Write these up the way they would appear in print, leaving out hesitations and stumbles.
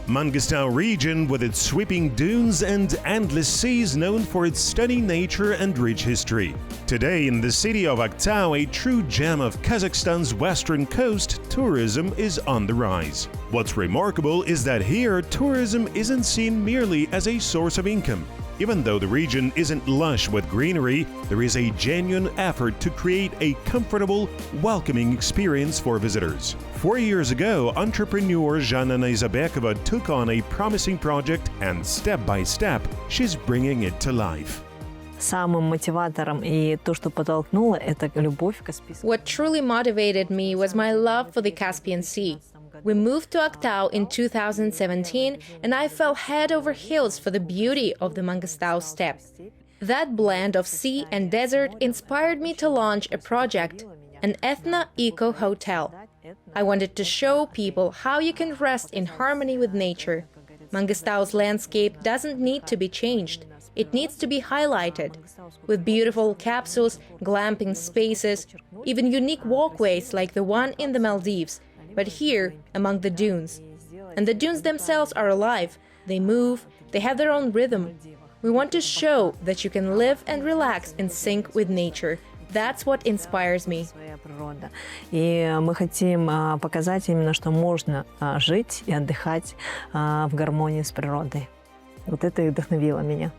Mangystau region, with its sweeping dunes and endless seas, known for its stunning nature and rich history. Today, in the city of Aktau, a true gem of Kazakhstan's western coast, tourism is on the rise. What's remarkable is that here, tourism isn't seen merely as a source of income. Even though the region isn't lush with greenery, there is a genuine effort to create a comfortable, welcoming experience for visitors. 4 years ago, entrepreneur Zhanna Naizabekova took on a promising project, and step by step, she's bringing it to life. Самым мотиватором и то, что подтолкнуло, это любовь к Каспийскому. What truly motivated me was my love for the Caspian Sea. We moved to Aktau in 2017, and I fell head over heels for the beauty of the Mangystau steppe. That blend of sea and desert inspired me to launch a project, an ethno-eco hotel. I wanted to show people how you can rest in harmony with nature. Mangystau's landscape doesn't need to be changed. It needs to be highlighted, with beautiful capsules, glamping spaces, even unique walkways like the one in the Maldives, but here, among the dunes. And the dunes themselves are alive. They move, they have their own rhythm. We want to show that you can live and relax in sync with nature. That's what inspires me. И мы хотим показать именно, что можно жить и отдыхать в гармонии с природой. Вот это и вдохновило меня.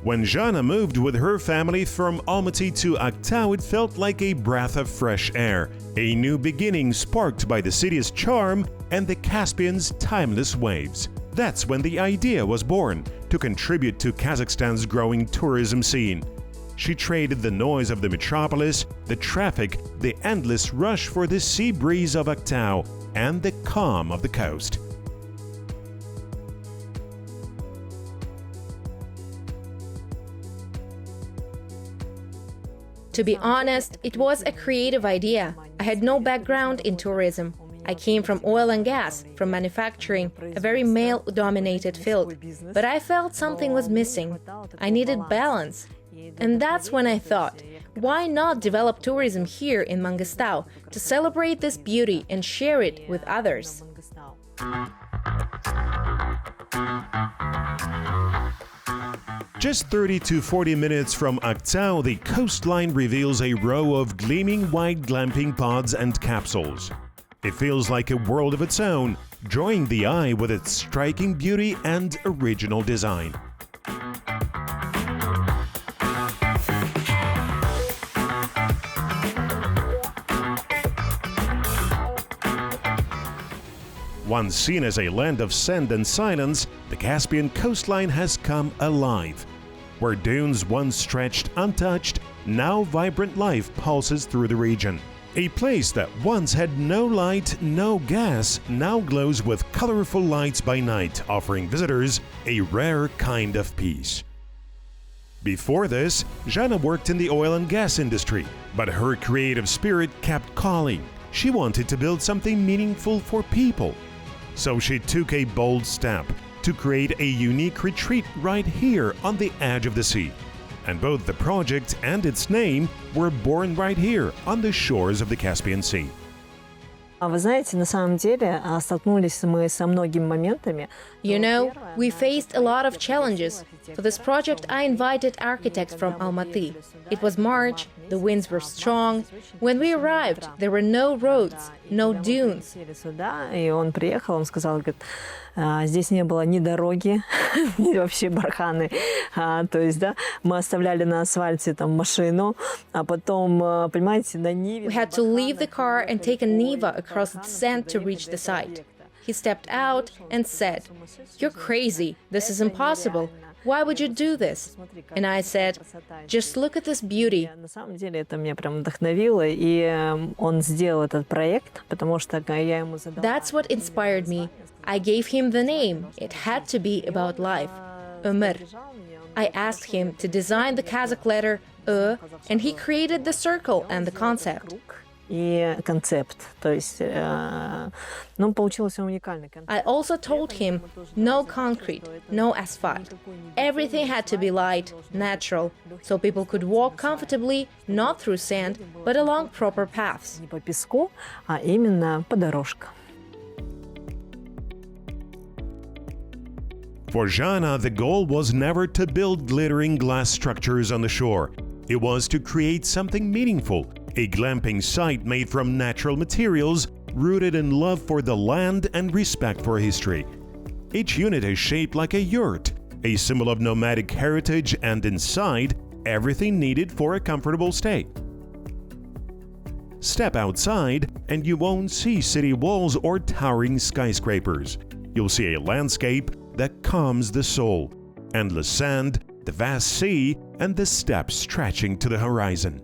When Zhanna moved with her family from Almaty to Aktau, it felt like a breath of fresh air, a new beginning sparked by the city's charm and the Caspian's timeless waves. That's when the idea was born, to contribute to Kazakhstan's growing tourism scene. She traded the noise of the metropolis, the traffic, the endless rush for the sea breeze of Aktau and the calm of the coast. To be honest, it was a creative idea. I had no background in tourism. I came from oil and gas, from manufacturing, a very male-dominated field. But I felt something was missing. I needed balance. And that's when I thought, why not develop tourism here in Mangystau to celebrate this beauty and share it with others? Just 30 to 40 minutes from Aktau, the coastline reveals a row of gleaming white glamping pods and capsules. It feels like a world of its own, drawing the eye with its striking beauty and original design. Once seen as a land of sand and silence, the Caspian coastline has come alive. Where dunes once stretched untouched, now vibrant life pulses through the region. A place that once had no light, no gas, now glows with colorful lights by night, offering visitors a rare kind of peace. Before this, Zhanna worked in the oil and gas industry, but her creative spirit kept calling. She wanted to build something meaningful for people. So she took a bold step to create a unique retreat right here on the edge of the sea. And both the project and its name were born right here on the shores of the Caspian Sea. Вы знаете, на самом деле столкнулись мы со многими моментами. You know, we faced a lot of challenges. For this project, I invited architects from Almaty. It was March, the winds were strong. When we arrived, there were no roads, no dunes. И он приехал, он сказал, говорит, здесь не было ни дороги, ни вообще барханы. То есть, да, мы оставляли на асфальте там машину, а потом, понимаете, на Ниве... We had to leave the car and take a Niva across the sand to reach the site. He stepped out and said, "You're crazy, this is impossible. Why would you do this?" And I said, "Just look at this beauty." На самом деле это меня прям вдохновило, и он сделал этот проект, потому что я ему задала... That's what inspired me. I gave him the name. It had to be about life. Ömer. I asked him to design the Kazakh letter Ö, and he created the circle and the concept. И концепт, то есть, ну, получился уникальный концепт. I also told him, no concrete, no asphalt. Everything had to be light, natural, so people could walk comfortably, not through sand, but along proper paths. Не по песку, а именно по дорожкам. For Zhanna, the goal was never to build glittering glass structures on the shore. It was to create something meaningful, a glamping site made from natural materials, rooted in love for the land and respect for history. Each unit is shaped like a yurt, a symbol of nomadic heritage, and inside, everything needed for a comfortable stay. Step outside and you won't see city walls or towering skyscrapers. You'll see a landscape that calms the soul. Endless sand, the vast sea, and the steppes stretching to the horizon.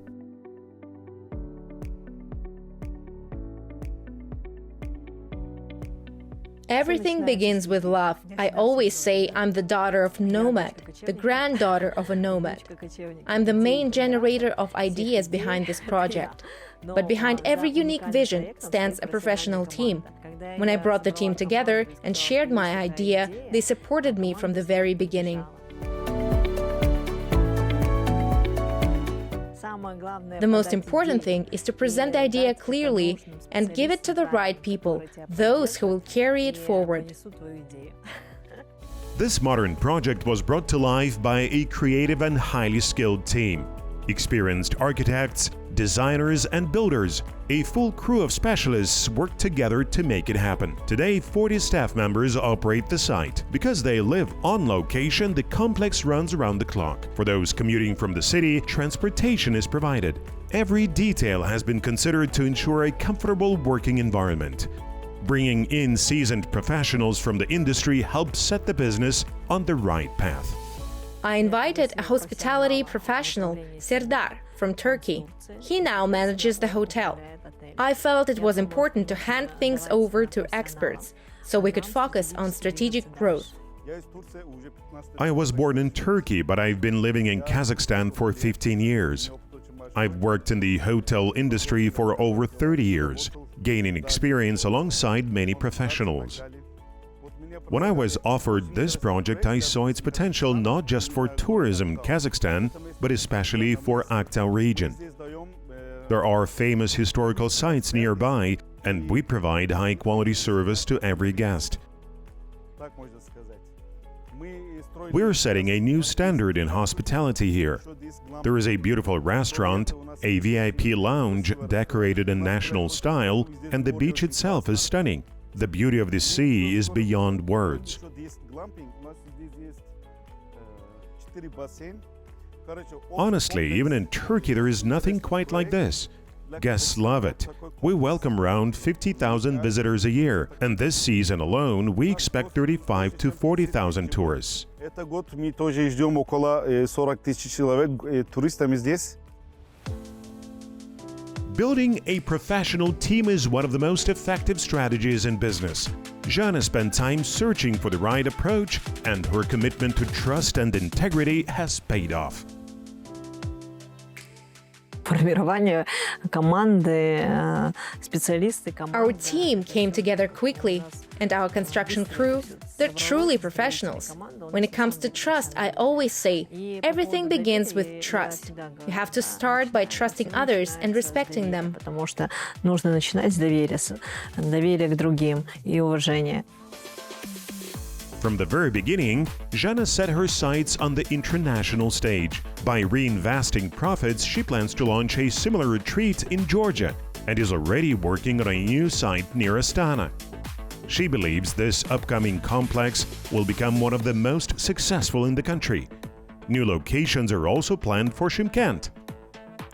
Everything begins with love. I always say I'm the daughter of a nomad, the granddaughter of a nomad. I'm the main generator of ideas behind this project. But behind every unique vision stands a professional team. When I brought the team together and shared my idea, they supported me from the very beginning. The most important thing is to present the idea clearly and give it to the right people, those who will carry it forward. This modern project was brought to life by a creative and highly skilled team. Experienced architects, designers, and builders, a full crew of specialists worked together to make it happen. Today, 40 staff members operate the site. Because they live on location, the complex runs around the clock. For those commuting from the city, transportation is provided. Every detail has been considered to ensure a comfortable working environment. Bringing in seasoned professionals from the industry helps set the business on the right path. I invited a hospitality professional, Serdar, from Turkey. He now manages the hotel. I felt it was important to hand things over to experts, so we could focus on strategic growth. I was born in Turkey, but I've been living in Kazakhstan for 15 years. I've worked in the hotel industry for over 30 years, gaining experience alongside many professionals. When I was offered this project, I saw its potential not just for tourism in Kazakhstan, but especially for Aktau region. There are famous historical sites nearby, and we provide high-quality service to every guest. We're setting a new standard in hospitality here. There is a beautiful restaurant, a VIP lounge decorated in national style, and the beach itself is stunning. The beauty of the sea is beyond words. Honestly, even in Turkey, there is nothing quite like this. Guests love it. We welcome around 50,000 visitors a year, and this season alone, we expect 35 to 40,000 tourists. Building a professional team is one of the most effective strategies in business. Zhanna spent time searching for the right approach, and her commitment to trust and integrity has paid off. Our team came together quickly, and our construction crew, they're truly professionals. When it comes to trust, I always say, everything begins with trust. You have to start by trusting others and respecting them. From the very beginning, Zhanna set her sights on the international stage. By reinvesting profits, she plans to launch a similar retreat in Georgia and is already working on a new site near Astana. She believes this upcoming complex will become one of the most successful in the country. New locations are also planned for Shymkent.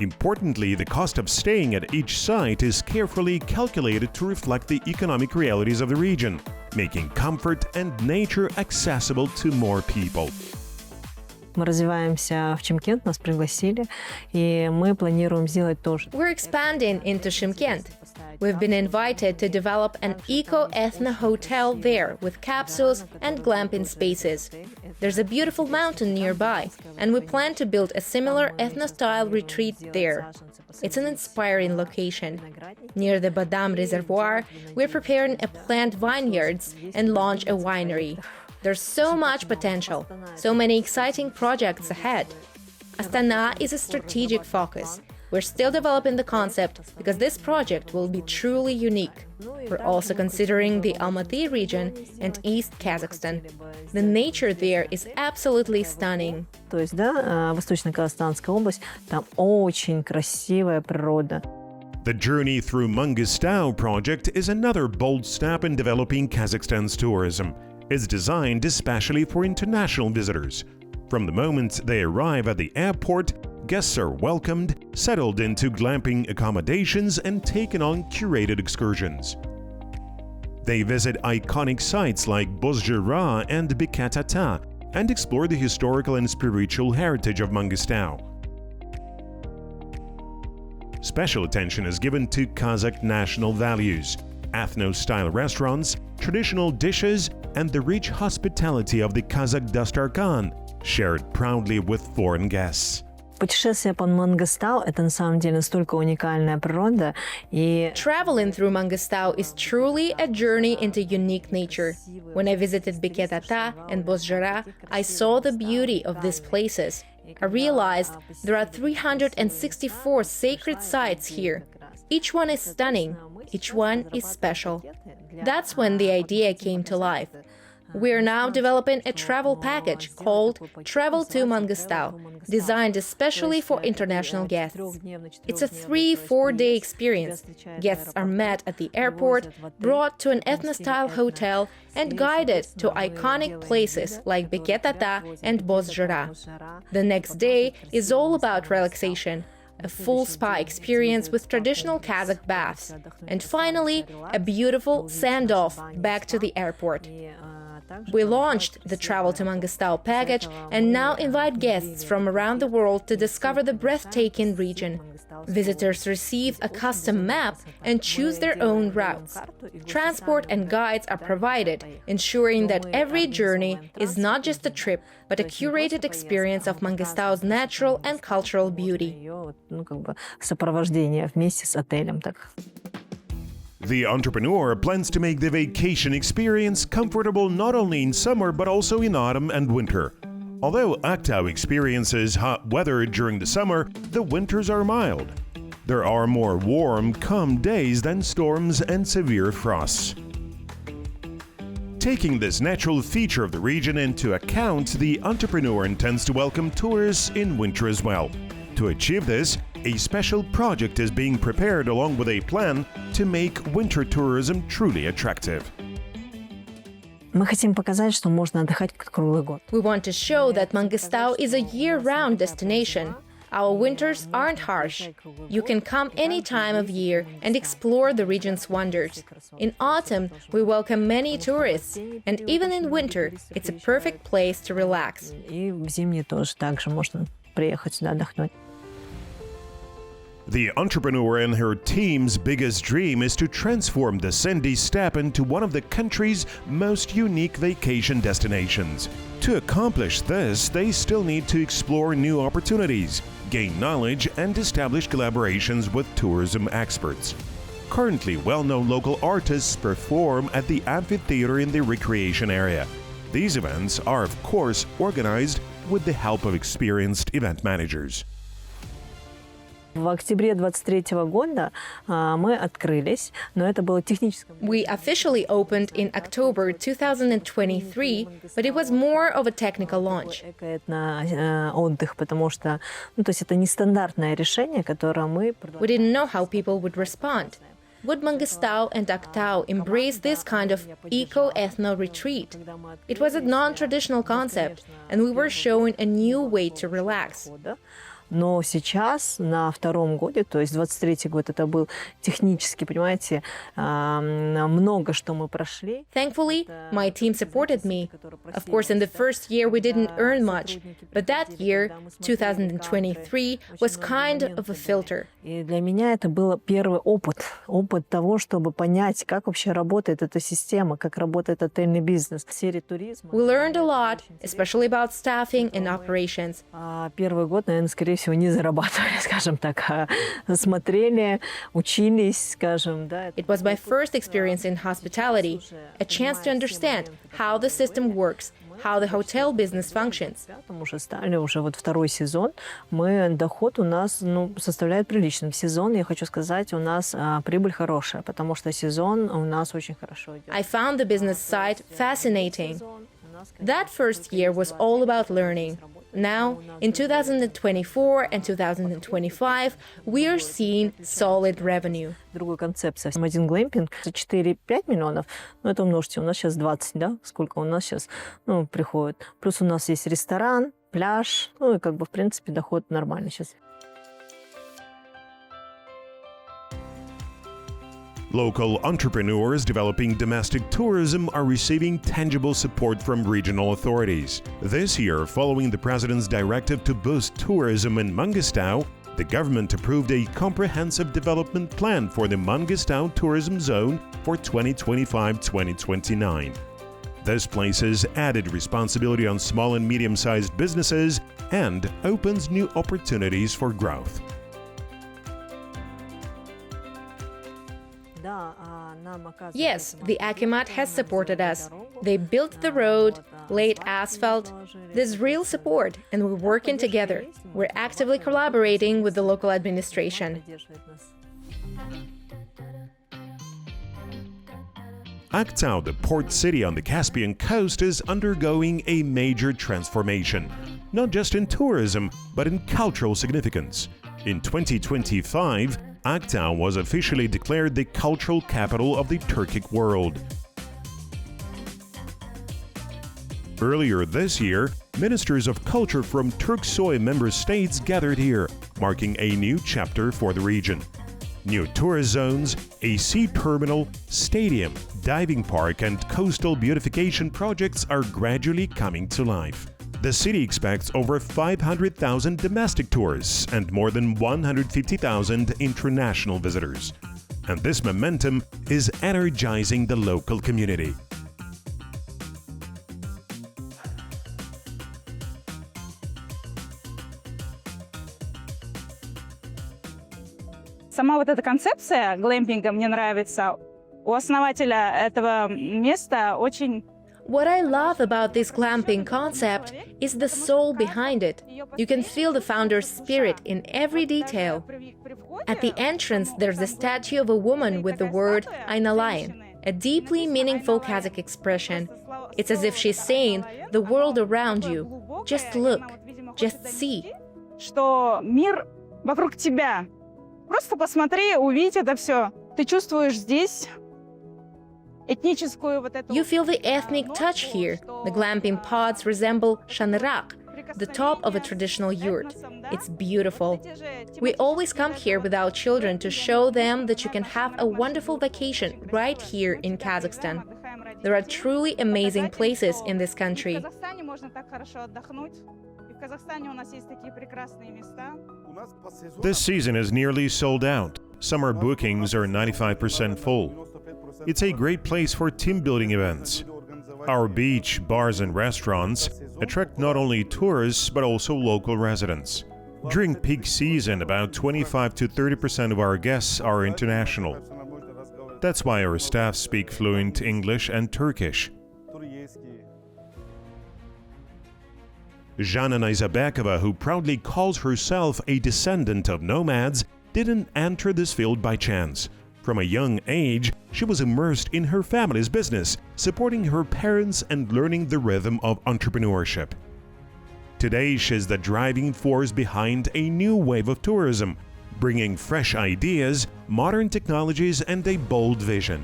Importantly, the cost of staying at each site is carefully calculated to reflect the economic realities of the region, making comfort and nature accessible to more people. Мы развиваемся в Чимкент, нас пригласили, и мы планируем сделать то же. We're expanding into Shymkent. We've been invited to develop an eco-ethno hotel there with capsules and glamping spaces. There's a beautiful mountain nearby, and we plan to build a similar ethno-style retreat there. It's an inspiring location. Near the Badam Reservoir, we're preparing a plant vineyards and launch a winery. There's so much potential, so many exciting projects ahead. Astana is a strategic focus. We're still developing the concept because this project will be truly unique. We're also considering the Almaty region and East Kazakhstan. The nature there is absolutely stunning. То есть, да, Восточно-Казахстанская область, там очень красивая природа. The Journey Through Mangystau project is another bold step in developing Kazakhstan's tourism. It's designed especially for international visitors. From the moment they arrive at the airport, guests are welcomed, settled into glamping accommodations, and taken on curated excursions. They visit iconic sites like Bozjara and Bikatata and explore the historical and spiritual heritage of Mangystau. Special attention is given to Kazakh national values, ethno-style restaurants, traditional dishes, and the rich hospitality of the Kazakh dastarkan, shared proudly with foreign guests. Путешествие по Мангыстау – это на самом деле настолько уникальная природа. И Traveling through Mangystau is truly a journey into unique nature. When I visited Biketata and Bozjara, I saw the beauty of these places. I realized there are 364 sacred sites here. Each one is stunning. Each one is special. That's when the idea came to life. We are now developing a travel package called Travel to Mangystau, designed especially for international guests. It's a 3-4 day experience. Guests are met at the airport, brought to an ethno-style hotel, and guided to iconic places like Biketata and Bozjara. The next day is all about relaxation, a full spa experience with traditional Kazakh baths, and finally, a beautiful send-off back to the airport. We launched the Travel to Mangystau package and now invite guests from around the world to discover the breathtaking region. Visitors receive a custom map and choose their own routes. Transport and guides are provided, ensuring that every journey is not just a trip, but a curated experience of Mangystau's natural and cultural beauty. Сопровождение вместе с отелем, так. The entrepreneur plans to make the vacation experience comfortable not only in summer but also in autumn and winter. Although Aktau experiences hot weather during the summer, the winters are mild. There are more warm, calm days than storms and severe frosts. Taking this natural feature of the region into account, the entrepreneur intends to welcome tourists in winter as well. To achieve this, a special project is being prepared along with a plan to make winter tourism truly attractive. Мы хотим показать, что можно отдыхать круглый год. We want to show that Mangystau is a year-round destination. Our winters aren't harsh. You can come any time of year and explore the region's wonders. In autumn, we welcome many tourists, and even in winter, it's a perfect place to relax. И в зимний тоже также можно приехать сюда отдохнуть. The entrepreneur and her team's biggest dream is to transform the Sandy Steppe into one of the country's most unique vacation destinations. To accomplish this, they still need to explore new opportunities, gain knowledge, and establish collaborations with tourism experts. Currently, well-known local artists perform at the amphitheater in the recreation area. These events are, of course, organized with the help of experienced event managers. В октябре 2023 года мы открылись, но это было техническое. We officially opened in October 2023, but it was more of a technical launch. На отдых, потому что, то есть это нестандартное решение, которое мы. We didn't know how people would respond. Would Mangystau and Aktau embrace this kind of eco-ethno retreat? It was a non-traditional concept, and we were showing a new way to relax. Но сейчас, на втором годе, то есть 23-й год, это был технически, понимаете, много что мы прошли. Thankfully, my team supported me. Of course, in the first year we didn't earn much, but that year, 2023, was kind of a filter. И для меня это был первый опыт того, чтобы понять, как вообще работает эта система, как работает отельный бизнес в сфере туризма. We learned a lot, especially about staffing and operations. Первый год, наверное, скорее всего, не зарабатывали, скажем так, а смотрели, учились, скажем, да. It was my first experience in hospitality, a chance to understand how the system works, how the hotel business functions. Мы уже стали, уже вот второй сезон, доход у нас составляет приличным. Сезон, я хочу сказать, у нас прибыль хорошая, потому что сезон у нас очень хорошо идет. I found the business side fascinating. That first year was all about learning. Now, in 2024 and 2025, we are seeing solid revenue. Другая концепция. Один глэмпинг за 4-5 миллионов, это умножьте, у нас сейчас 20, да? Сколько у нас сейчас приходит. Плюс у нас есть ресторан, пляж, и в принципе, доход нормальный сейчас. Local entrepreneurs developing domestic tourism are receiving tangible support from regional authorities. This year, following the president's directive to boost tourism in Mangystau, the government approved a comprehensive development plan for the Mangystau tourism zone for 2025-2029. This places added responsibility on small and medium-sized businesses and opens new opportunities for growth. Yes, the Akimat has supported us. They built the road, laid asphalt. There's real support, and we're working together. We're actively collaborating with the local administration. Aktau, the port city on the Caspian coast, is undergoing a major transformation, not just in tourism, but in cultural significance. In 2025, Aktau was officially declared the cultural capital of the Turkic world. Earlier this year, ministers of culture from Turksoy member states gathered here, marking a new chapter for the region. New tourist zones, a sea terminal, stadium, diving park, and coastal beautification projects are gradually coming to life. The city expects over 500,000 domestic tourists and more than 150,000 international visitors. And this momentum is energizing the local community. Сама вот эта концепция глэмпинга мне нравится. У основателя этого места очень... What I love about this glamping concept is the soul behind it. You can feel the founder's spirit in every detail. At the entrance, there's a statue of a woman with the word "Aynalayn," a deeply meaningful Kazakh expression. It's as if she's saying, the world around you, just look, just see. Что мир вокруг тебя. Просто посмотри, увидь это все. Ты чувствуешь здесь этническую вот эту... You feel the ethnic touch here. The glamping pods resemble shanrak, the top of a traditional yurt. It's beautiful. We always come here with our children to show them that you can have a wonderful vacation right here in Kazakhstan. There are truly amazing places in this country. В Казахстане можно так хорошо отдохнуть. И в Казахстане у нас есть такие прекрасные места. This season is nearly sold out. Summer bookings are 95% full. It's a great place for team-building events. Our beach, bars and restaurants attract not only tourists but also local residents. During peak season, about 25 to 30% of our guests are international. That's why our staff speak fluent English and Turkish. Zhanna Naizabekova, who proudly calls herself a descendant of nomads, didn't enter this field by chance. From a young age, she was immersed in her family's business, supporting her parents and learning the rhythm of entrepreneurship. Today, she's the driving force behind a new wave of tourism, bringing fresh ideas, modern technologies, and a bold vision.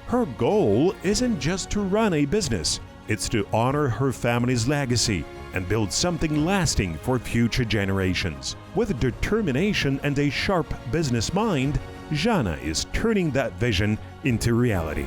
Her goal isn't just to run a business, it's to honor her family's legacy and build something lasting for future generations. With determination and a sharp business mind, Zhanna is turning that vision into reality.